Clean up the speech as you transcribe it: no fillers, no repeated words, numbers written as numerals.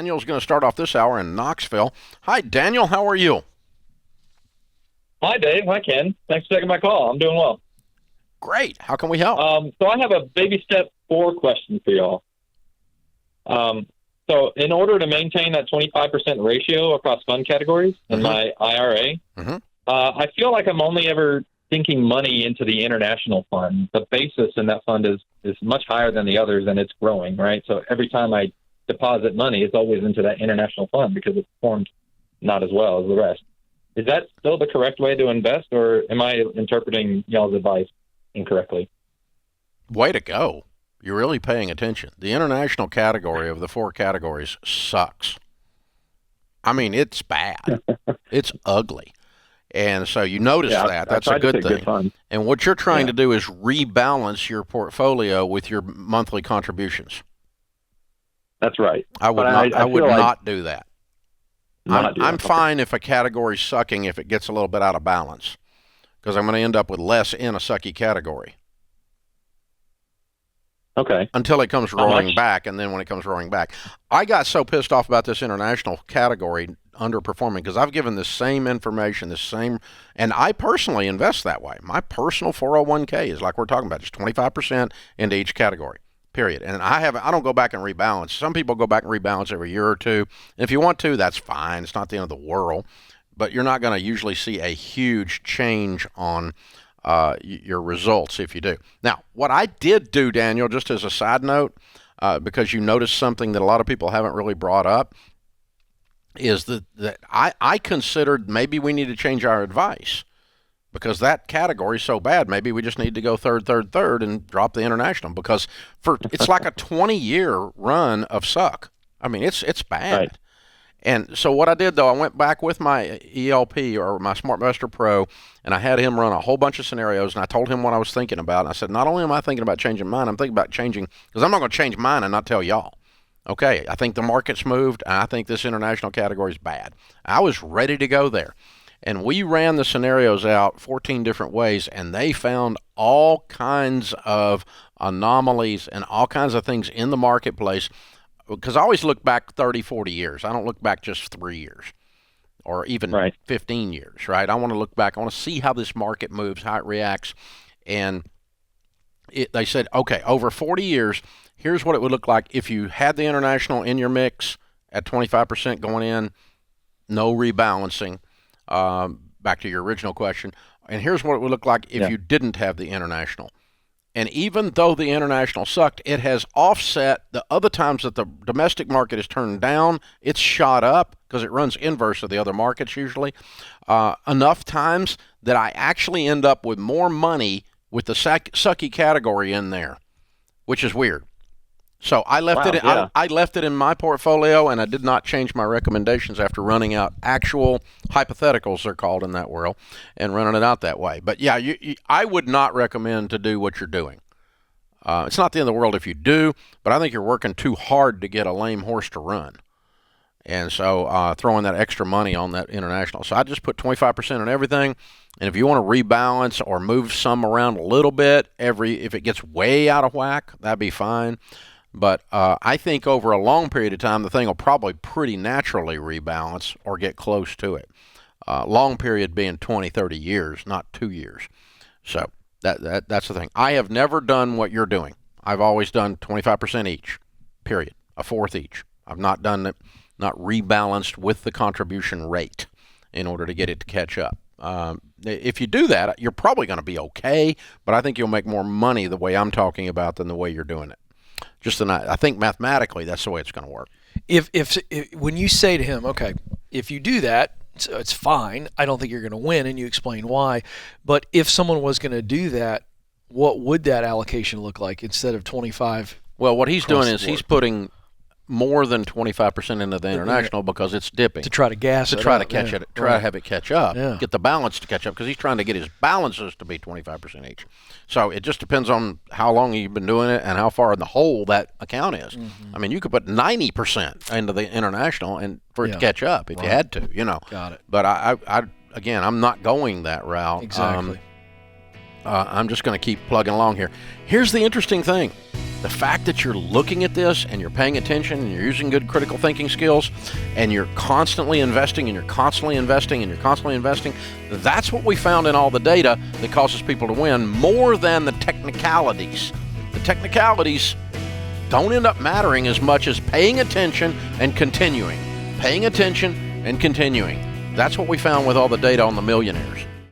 Daniel's going to start off this hour in Knoxville. Hi, Daniel. How are you? Hi, Dave. Hi, Ken. Thanks for taking my call. I'm doing well. Great. How can we help? So I have a baby step 4 question for y'all. So in order to maintain that 25% ratio across fund categories in my IRA, I feel like I'm only ever sinking money into the international fund. The basis in that fund is much higher than the others, and it's growing, right? So every time I deposit money, it's always into that international fund because it performs not as well as the rest. Is that still the correct way to invest, or am I interpreting y'all's advice incorrectly? Way to go. You're really paying attention. The international category of the 4 categories sucks. I mean, it's bad. It's ugly. And so you notice that. That's a good thing. And what you're trying to do is rebalance your portfolio with your monthly contributions. That's right. I would not do that. I'm fine if a category's sucking if it gets a little bit out of balance, because I'm going to end up with less in a sucky category. Okay. Until it comes roaring back, and then when it comes roaring back. I got so pissed off about this international category underperforming because I've given the same information, and I personally invest that way. My personal 401k is like we're talking about, just 25% into each category, period. And I don't go back and rebalance. Some people go back and rebalance every year or two. And if you want to, that's fine. It's not the end of the world. But you're not going to usually see a huge change on your results if you do. Now, what I did do, Daniel, just as a side note, because you noticed something that a lot of people haven't really brought up, is that I considered maybe we need to change our advice because that category is so bad. Maybe we just need to go third, and drop the international because it's like a 20-year run of suck. I mean, it's bad. Right. And so what I did, though, I went back with my ELP or my SmartMaster Pro, and I had him run a whole bunch of scenarios, and I told him what I was thinking about. And I said, not only am I thinking about changing mine, I'm thinking about changing, because I'm not going to change mine and not tell y'all. Okay, I think the market's moved, and I think this international category is bad. I was ready to go there. And we ran the scenarios out 14 different ways, and they found all kinds of anomalies and all kinds of things in the marketplace, because I always look back 30, 40 years. I don't look back just 3 years or even 15 years, right? I want to look back. I want to see how this market moves, how it reacts. And they said, okay, over 40 years, here's what it would look like if you had the international in your mix at 25% going in, no rebalancing, back to your original question. And here's what it would look like if you didn't have the international. And even though the international sucked, it has offset the other times that the domestic market is turned down. It's shot up because it runs inverse of the other markets usually. Enough times that I actually end up with more money with the sucky category in there, which is weird. So I left it. I left it in my portfolio, and I did not change my recommendations after running out actual hypotheticals, they're called in that world, and running it out that way. But yeah, I would not recommend to do what you're doing. It's not the end of the world if you do, but I think you're working too hard to get a lame horse to run, and so throwing that extra money on that international. So I just put 25% on everything. And if you want to rebalance or move some around a little bit, if it gets way out of whack, that'd be fine. But I think over a long period of time, the thing will probably pretty naturally rebalance or get close to it. Long period being 20, 30 years, not 2 years. So that's the thing. I have never done what you're doing. I've always done 25% each, period, a fourth each. I've not done it, not rebalanced with the contribution rate in order to get it to catch up. If you do that, you're probably going to be okay, but I think you'll make more money the way I'm talking about than the way you're doing it. I think mathematically that's the way it's going to work. If when you say to him, okay, if you do that, it's fine. I don't think you're going to win, and you explain why. But if someone was going to do that, what would that allocation look like instead of 25? Well, what he's doing is he's putting more than 25% into the international because it's dipping. To try to gas it to try up. To catch it, try to have it catch up, get the balance to catch up, because he's trying to get his balances to be 25% each. So it just depends on how long you've been doing it and how far in the hole that account is. Mm-hmm. I mean, you could put 90% into the international and for it to catch up if you had to, Got it. But again, I'm not going that route. Exactly. I'm just going to keep plugging along here. Here's the interesting thing. The fact that you're looking at this and you're paying attention and you're using good critical thinking skills and you're constantly investing and you're constantly investing and you're constantly investing, that's what we found in all the data that causes people to win more than the technicalities. The technicalities don't end up mattering as much as paying attention and continuing. Paying attention and continuing. That's what we found with all the data on the millionaires.